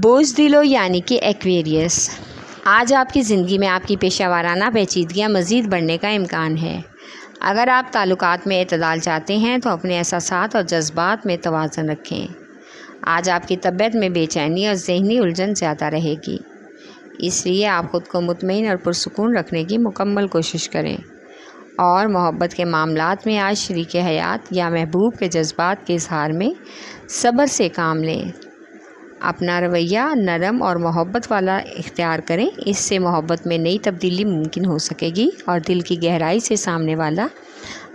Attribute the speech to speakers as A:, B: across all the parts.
A: बुज़दिलो यानी कि एक्वेरियस। आज आपकी ज़िंदगी में आपकी पेशेवराना पेचीदगियाँ मज़ीद बढ़ने का इम्कान है। अगर आप ताल्लुकात में एतदाल चाहते हैं तो अपने एहसासात और जज्बात में तवाज़ुन रखें। आज आपकी तबीयत में बेचैनी और ज़हनी उलझन ज़्यादा रहेगी, इसलिए आप ख़ुद को मुतमईन और पुरसुकून रखने की मुकम्मल कोशिश करें और मोहब्बत के मामलात में आज शरीक हयात या महबूब के जज्बात के इजहार में सब्र से काम लें। अपना रवैया नरम और मोहब्बत वाला इख्तियार करें, इससे मोहब्बत में नई तब्दीली मुमकिन हो सकेगी और दिल की गहराई से सामने वाला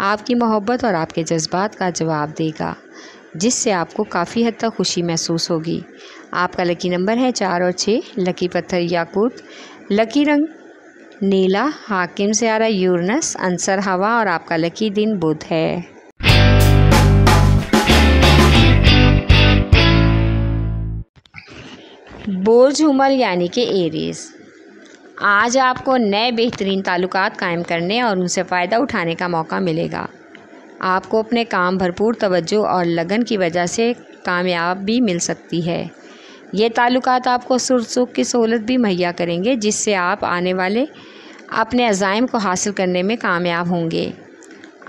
A: आपकी मोहब्बत और आपके जज्बात का जवाब देगा, जिससे आपको काफ़ी हद तक खुशी महसूस होगी। आपका लकी नंबर है 4 और 6। लकी पत्थर याकूत। लकी रंग नीला। हाकिम सियारा यूरनस। अंसर हवा और आपका लकी दिन बुध है। बुर्ज हुमल यानी कि एरीज़। आज आपको नए बेहतरीन ताल्लुकात कायम करने और उनसे फ़ायदा उठाने का मौका मिलेगा। आपको अपने काम भरपूर तवज्जो और लगन की वजह से कामयाबी मिल सकती है। ये ताल्लुकात आपको सुख की सहूलत भी मुहैया करेंगे, जिससे आप आने वाले अपने अज़ाइम को हासिल करने में कामयाब होंगे।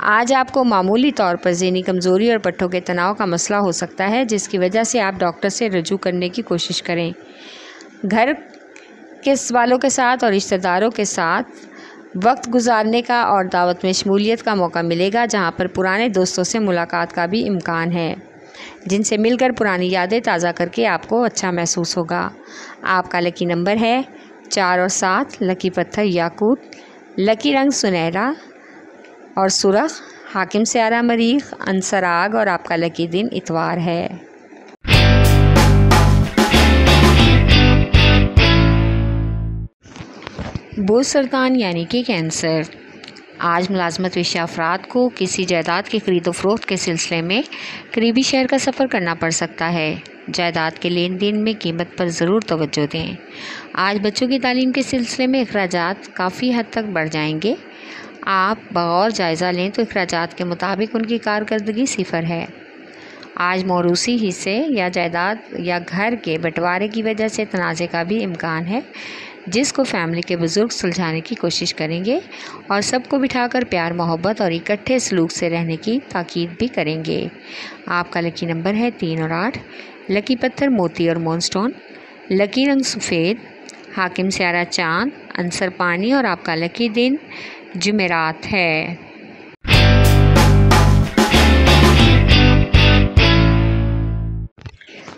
A: आज आपको मामूली तौर पर ज़हनी कमज़ोरी और पट्टों के तनाव का मसला हो सकता है, जिसकी वजह से आप डॉक्टर से रजू करने की कोशिश करें। घर के वालों के साथ और रिश्तेदारों के साथ वक्त गुजारने का और दावत में शमूलियत का मौका मिलेगा, जहां पर पुराने दोस्तों से मुलाकात का भी इम्कान है, जिनसे मिलकर पुरानी यादें ताज़ा करके आपको अच्छा महसूस होगा। आपका लकी नंबर है 4 और 7। लकी पत्थर याकूत। लकी रंग सुनहरा और सुरख। हाकिम सियारा मरीख। अंसर आग और आपका लकी दिन इतवार है। बुध सरतान यानी कि कैंसर। आज मुलाजमत पेशा अफराद को किसी जायदाद की खरीदो फरोख्त के सिलसिले में करीबी शहर का सफ़र करना पड़ सकता है। जायदाद के लेन देन में कीमत पर ज़रूर तवज्जो दें। आज बच्चों की तालीम के सिलसिले में अखराजात काफ़ी हद तक बढ़ जाएंगे। आप बगौर जायज़ा लें तो अखराजात के मुताबिक उनकी कारकर्दगी सिफर है। आज मौरूसी हिस्से या जायदाद या घर के बंटवारे की वजह से तनाज़े का भी इम्कान है, जिसको फैमिली के बुज़ुर्ग सुलझाने की कोशिश करेंगे और सबको बिठाकर प्यार मोहब्बत और इकट्ठे सलूक से रहने की ताकीद भी करेंगे। आपका लकी नंबर है 3 और 8। लकी पत्थर मोती और मूनस्टोन। लकी रंग सफ़ेद। हाकिम सियारा चाँद। अंसर पानी और आपका लकी दिन जुमेरात है।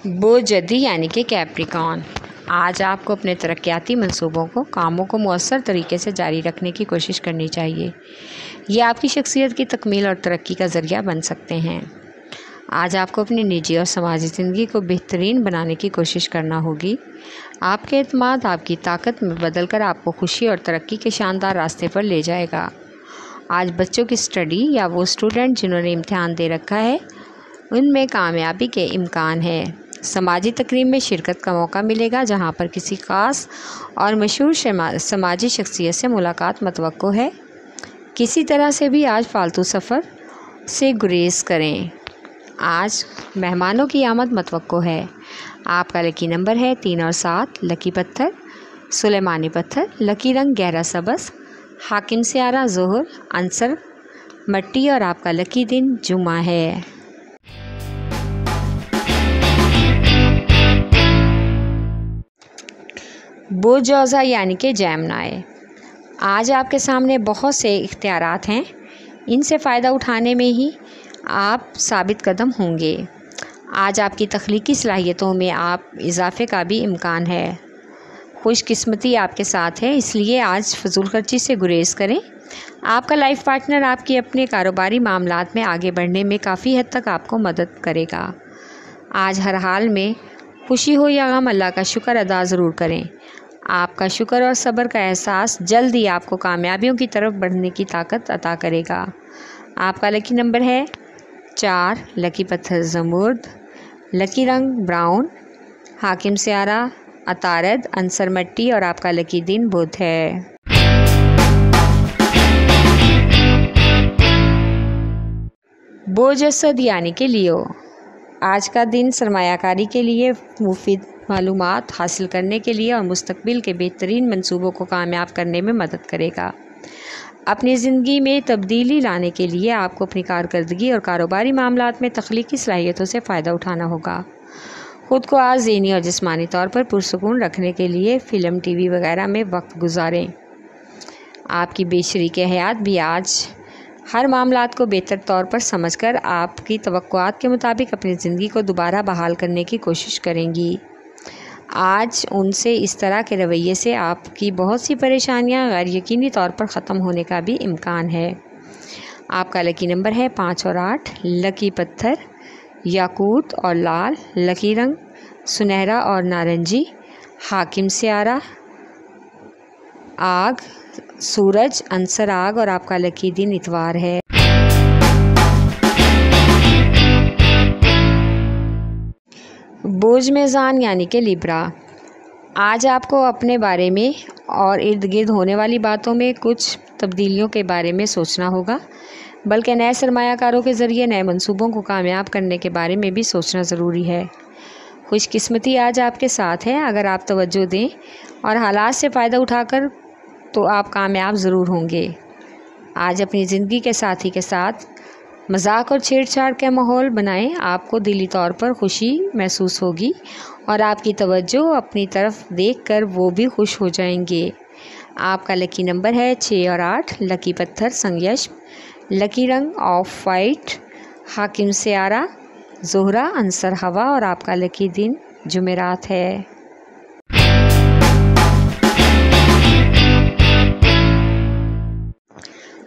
A: बुजदी यानी कि कैप्रिकॉन। आज आपको अपने तरक्याती मंसूबों को कामों को मौसर तरीके से जारी रखने की कोशिश करनी चाहिए। ये आपकी शख्सियत की तकमील और तरक्की का ज़रिया बन सकते हैं। आज आपको अपनी निजी और समाजी ज़िंदगी को बेहतरीन बनाने की कोशिश करना होगी। आपके एतमाद आपकी ताकत में बदल कर आपको खुशी और तरक्की के शानदार रास्ते पर ले जाएगा। आज बच्चों की स्टडी या वो स्टूडेंट जिन्होंने इम्तिहान दे रखा है, उनमें कामयाबी के इम्कान है। समाजी तकरीब में शिरकत का मौका मिलेगा, जहां पर किसी ख़ास और मशहूर समाजी शख्सियत से मुलाकात मतवक्को है। किसी तरह से भी आज फालतू सफ़र से गुरेज करें। आज मेहमानों की आमद मतवक्को है। आपका लकी नंबर है 3 और 7। लकी पत्थर सुलेमानी पत्थर। लकी रंग गहरा सबस। हाकिम सियारा ज़ोहर। अंसर मट्टी और आपका लकी दिन जुमा है। बुजौज़ा यानी कि जैमनाई। आज आपके सामने बहुत से इख्तियारात हैं, इनसे फ़ायदा उठाने में ही आप साबित कदम होंगे। आज आपकी तख्लीकी सलाहियतों में आप इजाफ़े का भी इम्कान है। खुशकिस्मती आपके साथ है, इसलिए आज फजूल खर्ची से गुरेज करें। आपका लाइफ पार्टनर आपकी अपने कारोबारी मामलात में आगे बढ़ने में काफ़ी हद तक आपको मदद करेगा। आज हर हाल में खुशी हो या गम, अल्लाह का शुक्र अदा ज़रूर करें। आपका शुक्र और सब्र का एहसास जल्द ही आपको कामयाबियों की तरफ बढ़ने की ताकत अता करेगा। आपका लकी नंबर है 4। लकी पत्थर ज़मुर्द। लकी रंग ब्राउन। हाकिम सियारा अतारद। अंसर मट्टी और आपका लकी दिन बुध है। बोजसद यानी कि लियो। आज का दिन सरमायाकारी के लिए मुफीद मालूमात हासिल करने के लिए और मुस्तकबिल के बेहतरीन मंसूबों को कामयाब करने में मदद करेगा। अपनी ज़िंदगी में तब्दीली लाने के लिए आपको अपनी कारकर्दगी और कारोबारी मामलात में तख्लीकी सलाहियतों से फ़ायदा उठाना होगा। ख़ुद को आज ज़हनी और जिस्मानी तौर पर पुरसुकून रखने के लिए फ़िल्म, टीवी वगैरह में वक्त गुजारें। आपकी बेशरीक हयात भी आज हर मामलात को बेहतर तौर पर समझकर आपकी तवक्कुआत के मुताबिक अपनी ज़िंदगी को दोबारा बहाल करने की कोशिश करेंगी। आज उनसे इस तरह के रवैये से आपकी बहुत सी परेशानियां गैर यकीनी तौर पर ख़त्म होने का भी इम्कान है। आपका लकी नंबर है 5 और 8। लकी पत्थर याकूत और लाल। लकी रंग सुनहरा और नारंगी। हाकिम सियारा आग, सूरज, अंसर आग और आपका लकी दिन इतवार है। बोझ मेज़ान यानी कि लिब्रा। आज आपको अपने बारे में और इर्द गिर्द होने वाली बातों में कुछ तब्दीलियों के बारे में सोचना होगा, बल्कि नए सरमायाकारों के ज़रिए नए मंसूबों को कामयाब करने के बारे में भी सोचना ज़रूरी है। खुशकिस्मती आज आपके साथ है। अगर आप तवज्जो दें और हालात से फ़ायदा उठाकर तो आप कामयाब ज़रूर होंगे। आज अपनी ज़िंदगी के साथी के साथ मजाक और छेड़छाड़ का माहौल बनाएं। आपको दिली तौर पर खुशी महसूस होगी और आपकी तवज्जो अपनी तरफ देखकर वो भी खुश हो जाएंगे। आपका लकी नंबर है 6 और 8। लकी पत्थर संयश्म। लकी रंग ऑफ वाइट। हाकिम सियारा ज़ोहरा, अंसर हवा और आपका लकी दिन जुमेरात है।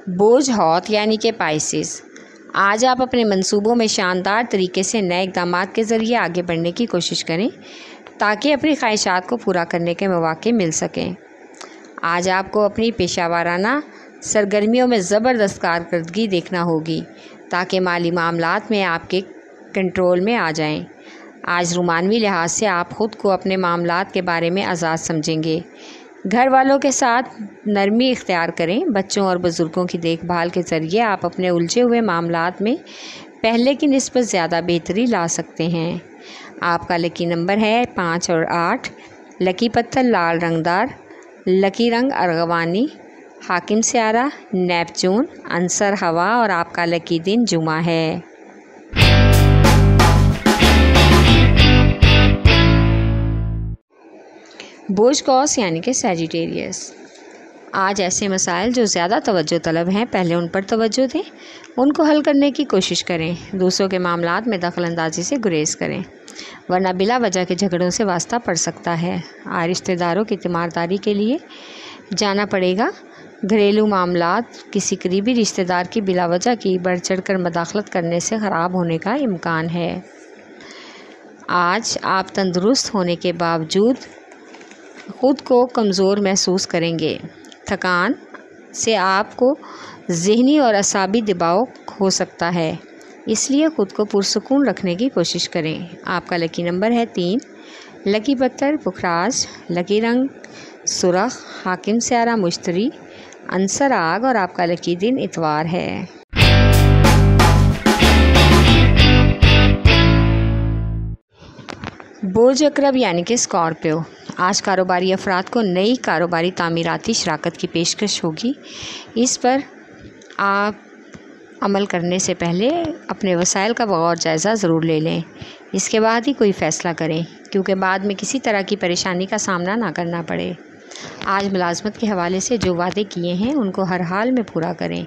A: बोझ हौत यानी कि पाइसेस। आज आप अपने मंसूबों में शानदार तरीके से नए इक़दामात के ज़रिए आगे बढ़ने की कोशिश करें ताकि अपनी ख्वाहिशात को पूरा करने के मौके मिल सकें। आज आपको अपनी पेशा सरगर्मियों में ज़बरदस्त कारकर्दगी देखना होगी ताकि माली मामलात में आपके कंट्रोल में आ जाएं। आज रूमानवी लिहाज से आप ख़ुद को अपने मामलात के बारे में आज़ाद समझेंगे। घर वालों के साथ नरमी इख्तियार करें। बच्चों और बुज़ुर्गों की देखभाल के ज़रिए आप अपने उलझे हुए मामलात में पहले की निस्बत ज़्यादा बेहतरी ला सकते हैं। आपका लकी नंबर है 5 और 8। लकी पत्थर लाल रंगदार। लकी रंग अर्गवानी। हाकिम सियारा नेपचून, अंसर हवा और आपका लकी दिन जुमा है। बोझ कौस यानी कि सैजिटेरियस। आज ऐसे मसाइल जो ज़्यादा तवज्जो तलब हैं, पहले उन पर तवज्जो दें, उनको हल करने की कोशिश करें। दूसरों के मामलात में दखल अंदाजी से गुरेज करें, वरना बिला वजह के झगड़ों से वास्ता पड़ सकता है। आज रिश्तेदारों की तीमारदारी के लिए जाना पड़ेगा। घरेलू मामलात किसी करीबी रिश्तेदार की बिला वजह की बढ़ चढ़ कर मदाखलत करने से ख़राब होने का इम्कान है। आज आप तंदुरुस्त होने के बावजूद ख़ुद को कमज़ोर महसूस करेंगे। थकान से आपको ज़हनी और असाबी दबाव हो सकता है, इसलिए ख़ुद को पुरसुकून रखने की कोशिश करें। आपका लकी नंबर है 3। लकी पत्थर पुखराज। लकी रंग सुरख। हाकिम सियारा मुश्तरी, अंसर आग और आपका लकी दिन इतवार है। बोझ अकरब यानी कि स्कॉर्पियो। आज कारोबारी अफराद को नई कारोबारी तामीराती शराकत की पेशकश होगी। इस पर आप अमल करने से पहले अपने वसाइल का बगौर जायज़ा ज़रूर ले लें। इसके बाद ही कोई फ़ैसला करें, क्योंकि बाद में किसी तरह की परेशानी का सामना ना करना पड़े। आज मुलाजमत के हवाले से जो वादे किए हैं उनको हर हाल में पूरा करें,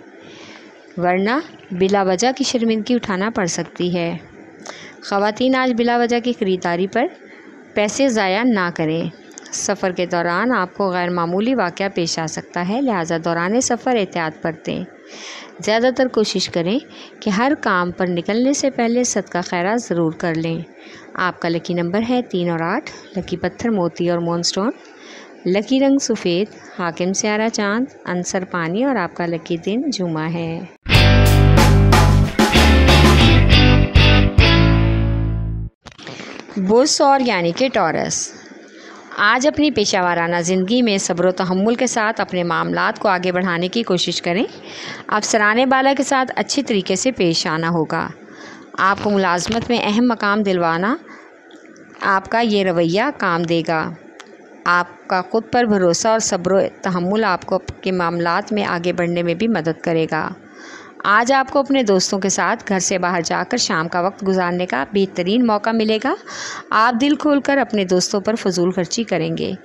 A: वरना बिला वजह की शर्मिंदगी उठाना पड़ सकती है। ख़वातीन आज बिला वजह की ख़रीदारी पर पैसे ज़ाया ना करें। सफ़र के दौरान आपको गैर मामूली वाक़या पेश आ सकता है, लिहाजा दौरान सफ़र एहतियात बरतें। ज़्यादातर कोशिश करें कि हर काम पर निकलने से पहले सदका खैरात ज़रूर कर लें। आपका लकी नंबर है 3 और 8। लकी पत्थर मोती और मूनस्टोन। लकी रंग सफ़ेद। हाकिम सियारा चाँद, अंसर पानी और आपका लकी दिन जुमा है। बोझ और यानी कि टॉरस। आज अपनी पेशावराना ज़िंदगी में सब्र व तहम्मुल के साथ अपने मामलात को आगे बढ़ाने की कोशिश करें। अफसराने बाला के साथ अच्छी तरीके से पेश आना होगा। आपको मुलाजमत में अहम मकाम दिलवाना आपका ये रवैया काम देगा। आपका खुद पर भरोसा और सब्र तहम्मुल आपको आपके मामलात में आगे बढ़ने में भी मदद करेगा। आज आपको अपने दोस्तों के साथ घर से बाहर जाकर शाम का वक्त गुजारने का बेहतरीन मौका मिलेगा। आप दिल खोलकर अपने दोस्तों पर फजूल खर्ची करेंगे,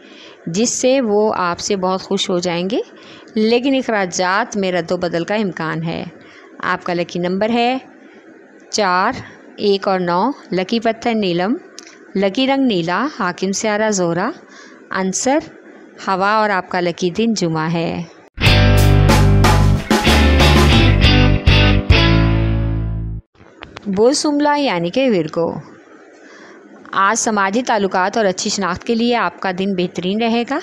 A: जिससे वो आपसे बहुत खुश हो जाएंगे, लेकिन अखराजात में रद्दोबदल का इम्कान है। आपका लकी नंबर है 4, 1 और 9। लकी पत्थर नीलम। लकी रंग नीला। हाकिम स्यारा ज़ोहरा। आंसर हवा और आपका लकी दिन जुमा है। बुध जुमला यानी कि विर्गो। आज समाजी ताल्लुकात और अच्छी शनाख्त के लिए आपका दिन बेहतरीन रहेगा।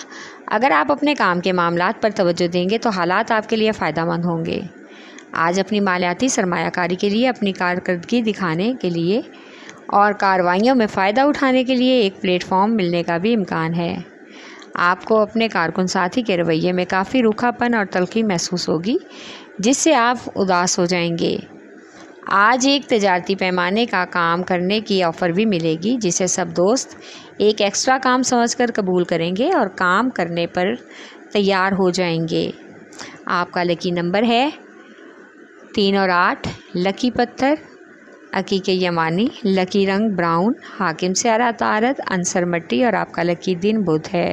A: अगर आप अपने काम के मामलात पर तवज्जो देंगे तो हालात आपके लिए फ़ायदेमंद होंगे। आज अपनी मालियाती सरमायाकारी के लिए, अपनी कारकर्दगी दिखाने के लिए और कार्रवाइयों में फ़ायदा उठाने के लिए एक प्लेटफॉर्म मिलने का भी इम्कान है। आपको अपने कारकुन साथी के रवैये में काफ़ी रूखापन और तल्खी महसूस होगी, जिससे आप उदास हो जाएंगे। आज एक तजारती पैमाने का काम करने की ऑफ़र भी मिलेगी, जिसे सब दोस्त एक एक्स्ट्रा काम समझकर कबूल करेंगे और काम करने पर तैयार हो जाएंगे। आपका लकी नंबर है 3 और 8। लकी पत्थर अकीके यमानी। लकी रंग ब्राउन। हाकिम स्यारा तारत। आंसर मट्टी और आपका लकी दिन बुध है।